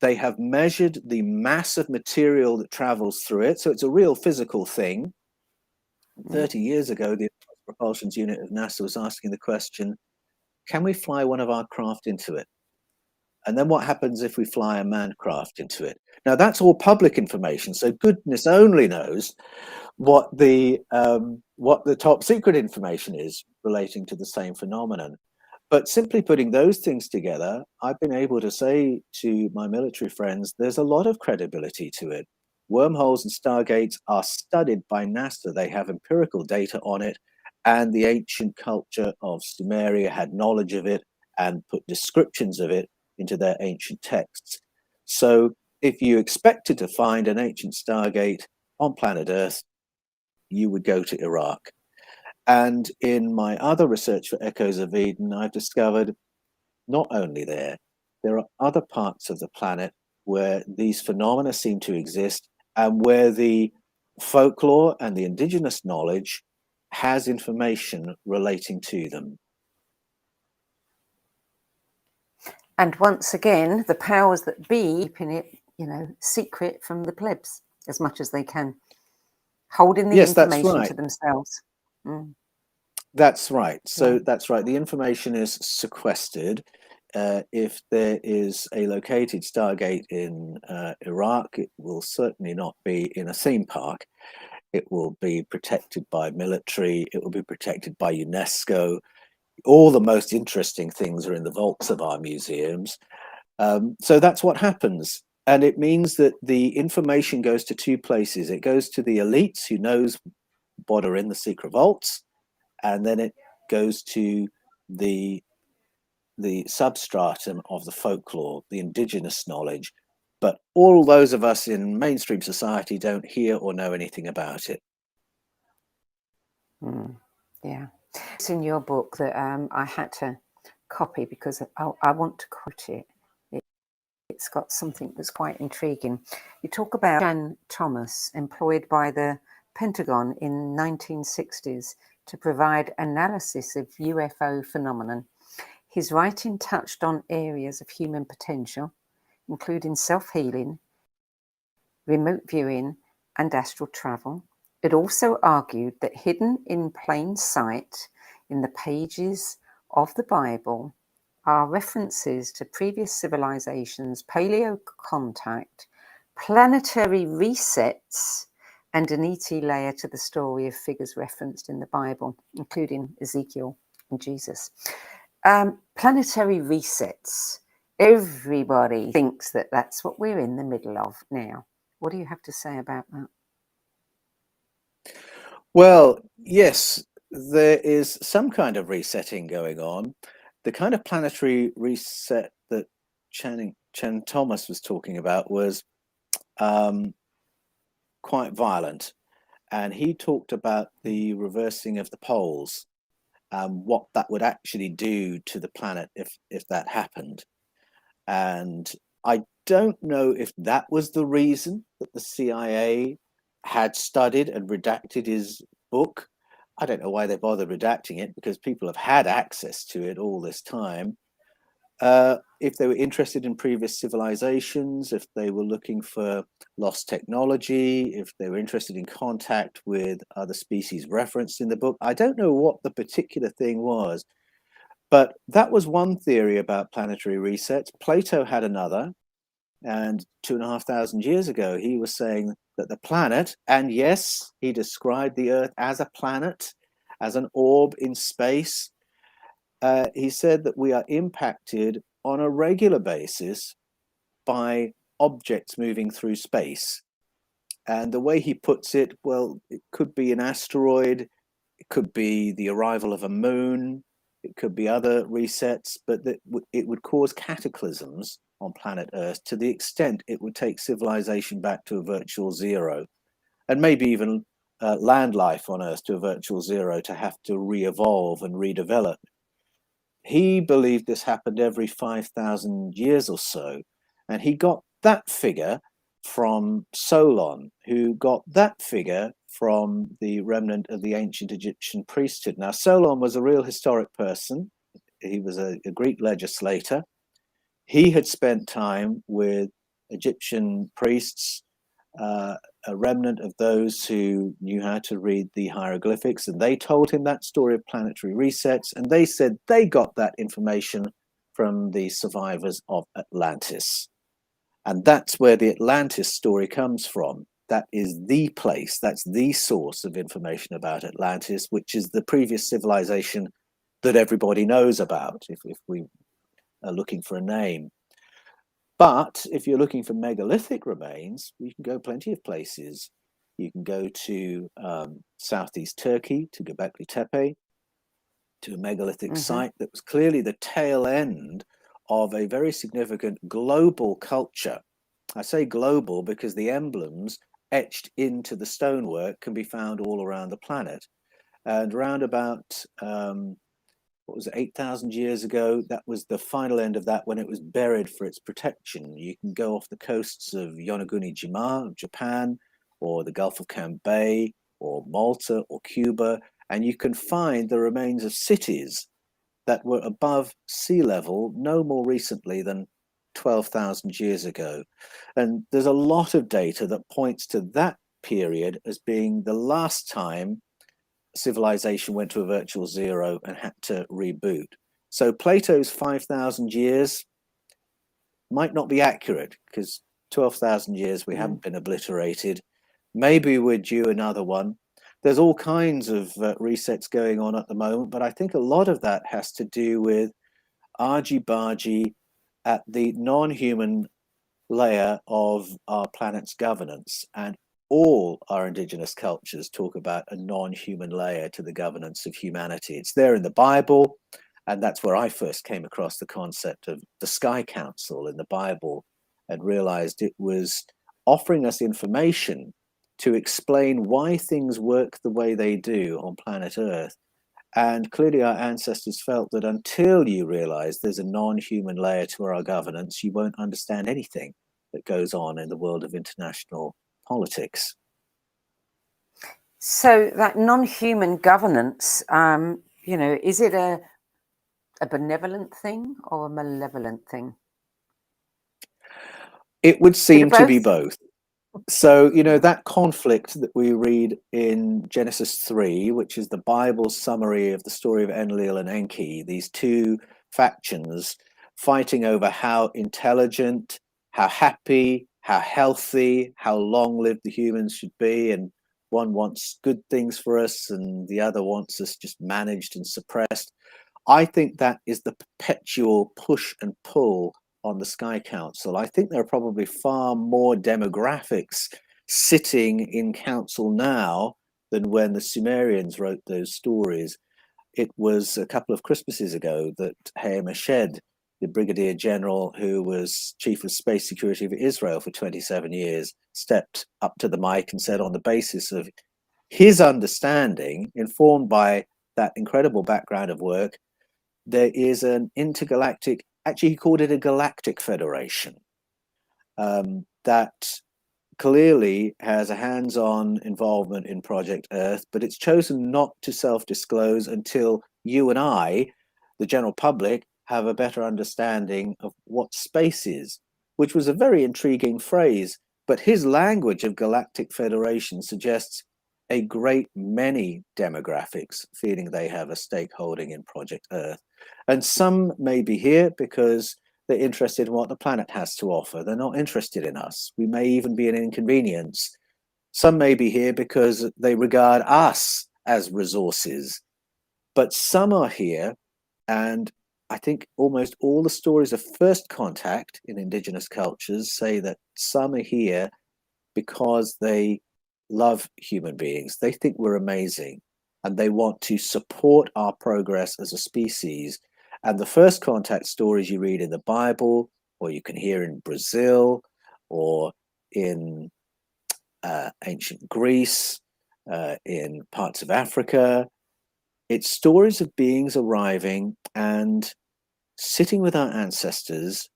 They have measured the mass of material that travels through it. So it's a real physical thing. 30 years ago, the propulsion unit of NASA was asking the question, can we fly one of our craft into it? And then what happens if we fly a manned craft into it? Now, that's all public information. So goodness only knows what the top secret information is relating to the same phenomenon. But simply putting those things together, I've been able to say to my military friends, there's a lot of credibility to it. Wormholes and stargates are studied by NASA. They have empirical data on it, and the ancient culture of Sumeria had knowledge of it and put descriptions of it into their ancient texts. So if you expected to find an ancient stargate on planet Earth, you would go to Iraq. And in my other research for Echoes of Eden, I've discovered not only there are other parts of the planet where these phenomena seem to exist and where the folklore and the indigenous knowledge has information relating to them. And once again, the powers that be keeping it, secret from the plebs as much as they can, holding the information to themselves. Mm. That's right. So that's right. The information is sequestered. If there is a located Stargate in Iraq, it will certainly not be in a theme park. It will be protected by military. It will be protected by UNESCO. All the most interesting things are in the vaults of our museums. So that's what happens. And it means that the information goes to two places. It goes to the elites who knows what are in the secret vaults, and then it goes to the substratum of the folklore, the indigenous knowledge. But all those of us in mainstream society don't hear or know anything about it. Yeah. It's in your book that I had to copy because I want to quote it. It's got something that's quite intriguing. You talk about Jan Thomas, employed by the Pentagon in 1960s to provide analysis of UFO phenomenon. His writing touched on areas of human potential, including self-healing, remote viewing, and astral travel. It also argued that hidden in plain sight in the pages of the Bible are references to previous civilizations, paleo contact, planetary resets, and an ET layer to the story of figures referenced in the Bible, including Ezekiel and Jesus. Planetary resets. Everybody thinks that that's what we're in the middle of now. What do you have to say about that? Well, yes, there is some kind of resetting going on. The kind of planetary reset that Chen Thomas was talking about was quite violent. And he talked about the reversing of the poles, what that would actually do to the planet if that happened. And I don't know if that was the reason that the CIA had studied and redacted his book. I don't know why they bothered redacting it, because people have had access to it all this time. If they were interested in previous civilizations, if they were looking for lost technology, if they were interested in contact with other species referenced in the book. I don't know what the particular thing was, but that was one theory about planetary resets. Plato had another, and 2,500 years ago, he was saying that the planet, and yes, he described the Earth as a planet, as an orb in space. He said that we are impacted on a regular basis by objects moving through space. And the way he puts it, well, it could be an asteroid, it could be the arrival of a moon, it could be other resets, but that it would cause cataclysms on planet Earth to the extent it would take civilization back to a virtual zero, and maybe even land life on Earth to a virtual zero, to have to re-evolve and redevelop. He believed this happened every 5,000 years or so, and he got that figure from Solon, who got that figure from the remnant of the ancient Egyptian priesthood. Now, Solon was a real historic person. He was a Greek legislator. He had spent time with Egyptian priests, a remnant of those who knew how to read the hieroglyphics, and they told him that story of planetary resets, and they said they got that information from the survivors of Atlantis. And that's where the Atlantis story comes from. That is the place, that's the source of information about Atlantis, which is the previous civilization that everybody knows about, if we are looking for a name. But if you're looking for megalithic remains, you can go plenty of places. You can go to southeast Turkey, to Göbekli Tepe, to a megalithic site that was clearly the tail end of a very significant global culture. I say global because the emblems etched into the stonework can be found all around the planet. And around about 8,000 years ago, that was the final end of that, when it was buried for its protection. You can go off the coasts of Yonaguni-jima, Japan, or the Gulf of Cambay, or Malta, or Cuba, and you can find the remains of cities that were above sea level no more recently than 12,000 years ago. And there's a lot of data that points to that period as being the last time civilization went to a virtual zero and had to reboot. So Plato's 5,000 years might not be accurate, because 12,000 years we haven't been obliterated. Maybe we're due another one. There's all kinds of resets going on at the moment, but I think a lot of that has to do with argy-bargy at the non-human layer of our planet's governance. And all our indigenous cultures talk about a non-human layer to the governance of humanity. It's there in the Bible, and that's where I first came across the concept of the Sky Council in the Bible, and realized it was offering us information to explain why things work the way they do on planet Earth. And clearly our ancestors felt that until you realize there's a non-human layer to our governance, you won't understand anything that goes on in the world of international politics. So that non-human governance, is it a benevolent thing or a malevolent thing? It would seem to be both. So, that conflict that we read in Genesis 3, which is the Bible's summary of the story of Enlil and Enki, these two factions fighting over how intelligent, how happy, how healthy, how long-lived the humans should be, and one wants good things for us and the other wants us just managed and suppressed. I think that is the perpetual push and pull on the Sky Council. I think there are probably far more demographics sitting in council now than when the Sumerians wrote those stories. It was a couple of Christmases ago that Hayam Eshed, the brigadier general who was chief of space security of Israel for 27 years, stepped up to the mic and said, on the basis of his understanding, informed by that incredible background of work, there is an intergalactic, actually he called it a Galactic Federation, that clearly has a hands-on involvement in Project Earth, but it's chosen not to self-disclose until you and I, the general public, have a better understanding of what space is, which was a very intriguing phrase, but his language of Galactic Federation suggests a great many demographics feeling they have a stakeholding in Project Earth. And some may be here because they're interested in what the planet has to offer. They're not interested in us. We may even be an inconvenience. Some may be here because they regard us as resources. But some are here, and I think almost all the stories of first contact in indigenous cultures say that some are here because they love human beings. They think we're amazing, and they want to support our progress as a species. And the first contact stories you read in the Bible, or you can hear in Brazil, or in ancient Greece, in parts of Africa, it's stories of beings arriving and sitting with our ancestors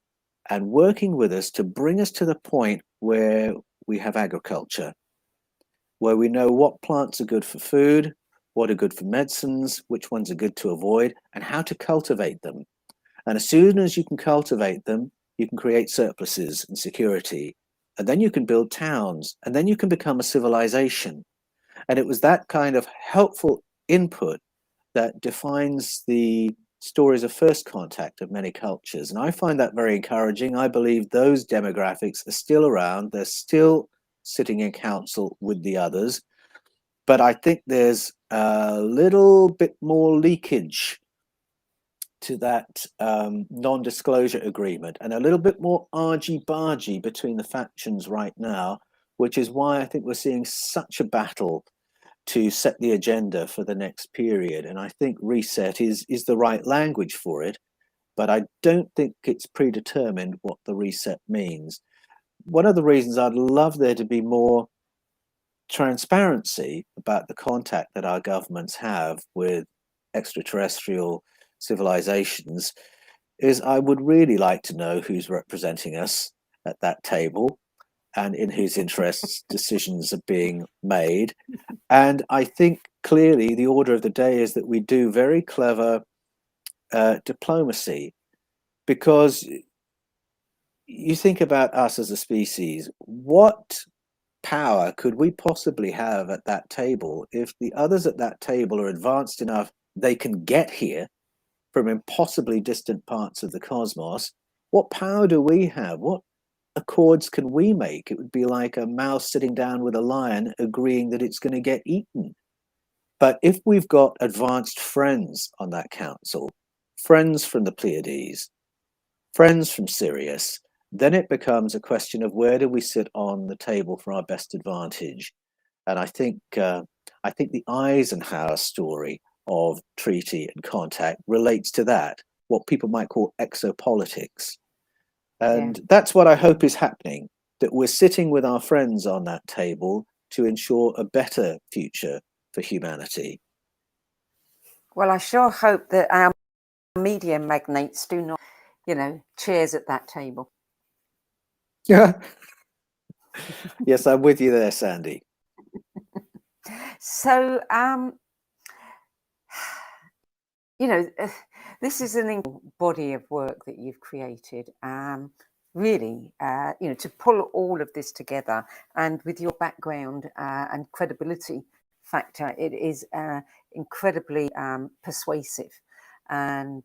and working with us to bring us to the point where we have agriculture, where we know what plants are good for food, what are good for medicines, which ones are good to avoid, and how to cultivate them. And as soon as you can cultivate them, you can create surpluses and security. And then you can build towns, and then you can become a civilization. And it was that kind of helpful input that defines the stories of first contact of many cultures. And I find that very encouraging. I believe those demographics are still around. They're still sitting in council with the others. But I think there's a little bit more leakage to that non-disclosure agreement and a little bit more argy-bargy between the factions right now, which is why I think we're seeing such a battle to set the agenda for the next period. And I think reset is the right language for it, but I don't think it's predetermined what the reset means. One of the reasons I'd love there to be more transparency about the contact that our governments have with extraterrestrial civilizations is I would really like to know who's representing us at that table and in whose interests decisions are being made. And I think clearly the order of the day is that we do very clever diplomacy, because you think about us as a species, what power could we possibly have at that table if the others at that table are advanced enough they can get here from impossibly distant parts of the cosmos? What power do we have? What accords can we make? It would be like a mouse sitting down with a lion agreeing that it's going to get eaten. But if we've got advanced friends on that council, friends from the Pleiades, friends from Sirius, then it becomes a question of where do we sit on the table for our best advantage. And I think the Eisenhower story of treaty and contact relates to that, what people might call exopolitics. And that's what I hope is happening, that we're sitting with our friends on that table to ensure a better future for humanity. Well, I sure hope that our media magnates do not, cheers at that table. Yeah. Yes, I'm with you there, Sandie. So, this is an incredible body of work that you've created. Really, to pull all of this together, and with your background and credibility factor, it is incredibly persuasive. And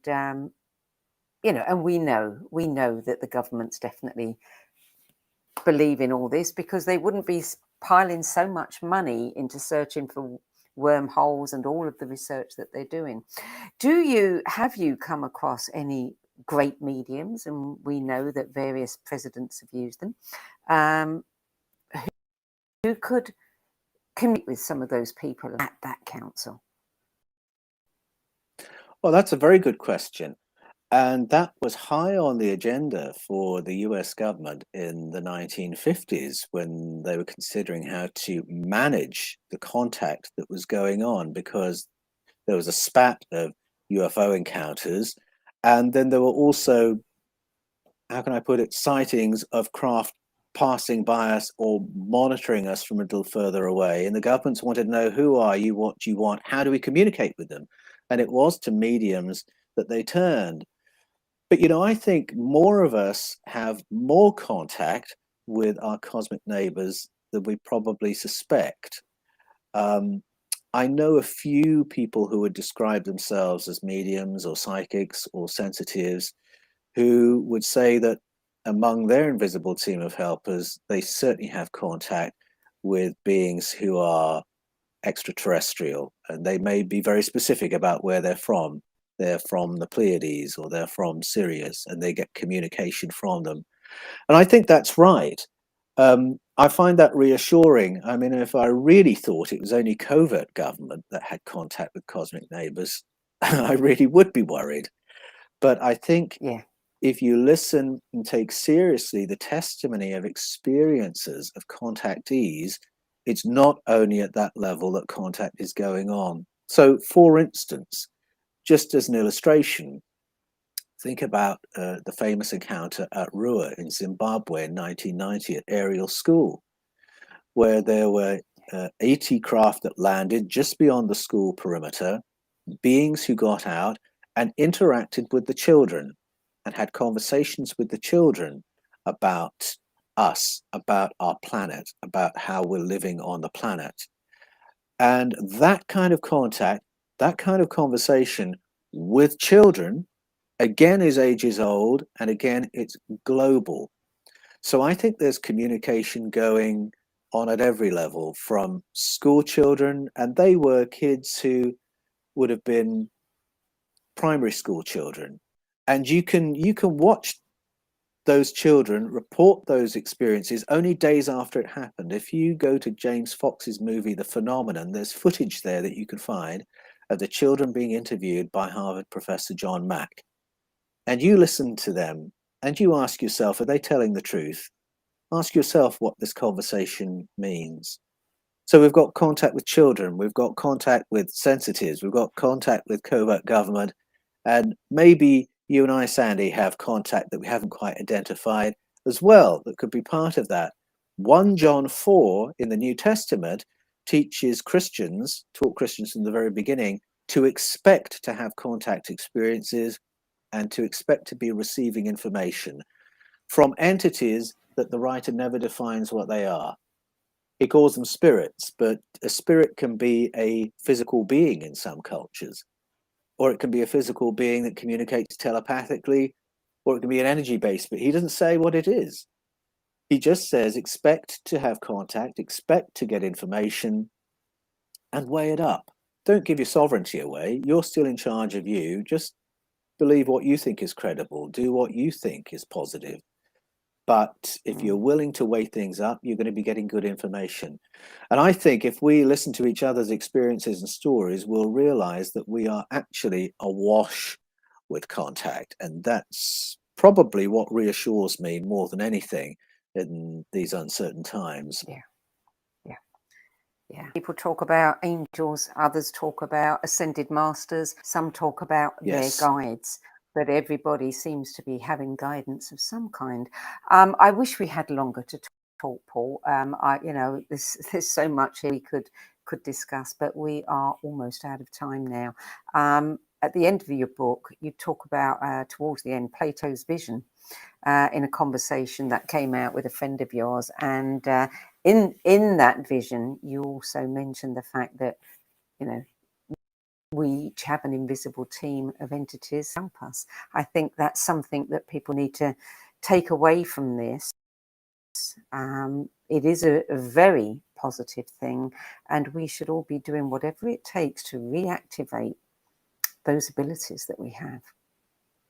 and we know that the governments definitely believe in all this, because they wouldn't be piling so much money into searching for wormholes and all of the research that they're doing. Have you come across any great mediums, and we know that various presidents have used them, who could communicate with some of those people at that council? Well, that's a very good question. And that was high on the agenda for the US government in the 1950s when they were considering how to manage the contact that was going on, because there was a spat of UFO encounters. And then there were also, how can I put it, sightings of craft passing by us or monitoring us from a little further away. And the governments wanted to know, who are you, what do you want, how do we communicate with them? And it was to mediums that they turned. But, I think more of us have more contact with our cosmic neighbors than we probably suspect. I know a few people who would describe themselves as mediums or psychics or sensitives, who would say that among their invisible team of helpers, they certainly have contact with beings who are extraterrestrial, and they may be very specific about where they're from. They're from the Pleiades or they're from Sirius, and they get communication from them. And I think that's right. I find that reassuring. I mean, if I really thought it was only covert government that had contact with cosmic neighbors, I really would be worried. But I think if you listen and take seriously the testimony of experiences of contactees, it's not only at that level that contact is going on. So, for instance, just as an illustration, think about the famous encounter at Rua in Zimbabwe in 1990 at Ariel School, where there were 80 craft that landed just beyond the school perimeter, beings who got out and interacted with the children and had conversations with the children about us, about our planet, about how we're living on the planet. And that kind of contact, that kind of conversation with children, again, is ages old, and again, it's global. So I think there's communication going on at every level, from school children, and they were kids who would have been primary school children. And you can watch those children report those experiences only days after it happened. If you go to James Fox's movie, The Phenomenon, there's footage there that you can find of the children being interviewed by Harvard professor John Mack. And you listen to them and you ask yourself, are they telling the truth? Ask yourself what this conversation means. So we've got contact with children, we've got contact with sensitives, we've got contact with covert government, and maybe you and I, Sandie, have contact that we haven't quite identified as well, that could be part of that. 1 John 4 in the New Testament taught Christians from the very beginning to expect to have contact experiences and to expect to be receiving information from entities that the writer never defines what they are. He calls them spirits, but a spirit can be a physical being in some cultures, or it can be a physical being that communicates telepathically, or it can be an energy base, but he doesn't say what it is. He just says, expect to have contact, expect to get information, and weigh it up. Don't give your sovereignty away. You're still in charge of you. Just believe what you think is credible. Do what you think is positive. But if you're willing to weigh things up, you're going to be getting good information. And I think if we listen to each other's experiences and stories, we'll realize that we are actually awash with contact. And that's probably what reassures me more than anything in these uncertain times. Yeah. People talk about angels, others talk about ascended masters, some talk about their guides. But everybody seems to be having guidance of some kind. I wish we had longer to talk, Paul. There's so much here we could discuss, but we are almost out of time now. At the end of your book, you talk about, towards the end, Plato's vision in a conversation that came out with a friend of yours. And in that vision, you also mentioned the fact that, we each have an invisible team of entities help us. I think that's something that people need to take away from this. It is a very positive thing, and we should all be doing whatever it takes to reactivate those abilities that we have.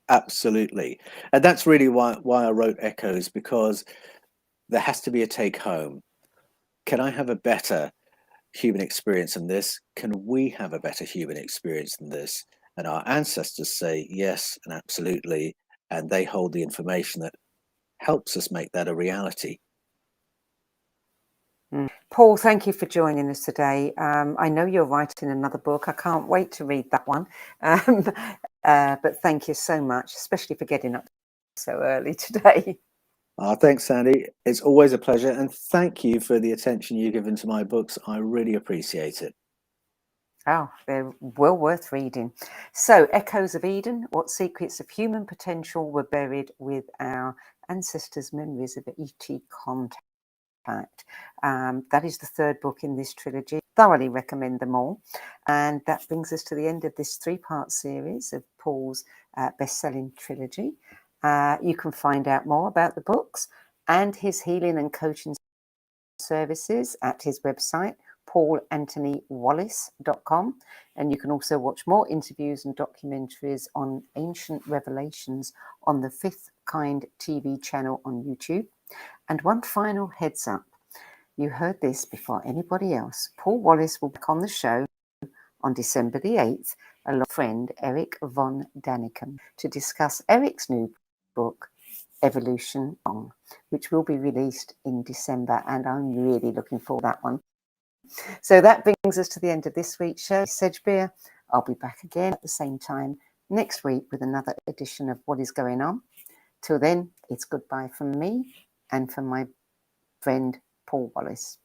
Absolutely. And that's really why I wrote Echoes, because there has to be a take home. Can I have a better human experience than this? Can we have a better human experience than this? And our ancestors say yes and absolutely, and they hold the information that helps us make that a reality. Paul, thank you for joining us today. I know you're writing another book. I can't wait to read that one. But thank you so much, especially for getting up so early today. Thanks, Sandie. It's always a pleasure. And thank you for the attention you've given to my books. I really appreciate it. Oh, they're well worth reading. So, Echoes of Eden, what secrets of human potential were buried with our ancestors' memories of ET contact. That is the third book in this trilogy. Thoroughly recommend them all. And that brings us to the end of this 3-part series of Paul's best-selling trilogy. You can find out more about the books and his healing and coaching services at his website, paulanthonywallis.com. And you can also watch more interviews and documentaries on ancient revelations on the Fifth Kind TV channel on YouTube. And one final heads up. You heard this before anybody else. Paul Wallis will be on the show on December the 8th, along with friend Eric von Daniken, to discuss Eric's new book, Evolution On, which will be released in December, and I'm really looking forward to that one. So that brings us to the end of this week's show. Sedgbeer. I'll be back again at the same time next week with another edition of What Is Going On. Till then, it's goodbye from me and from my friend Paul Wallis.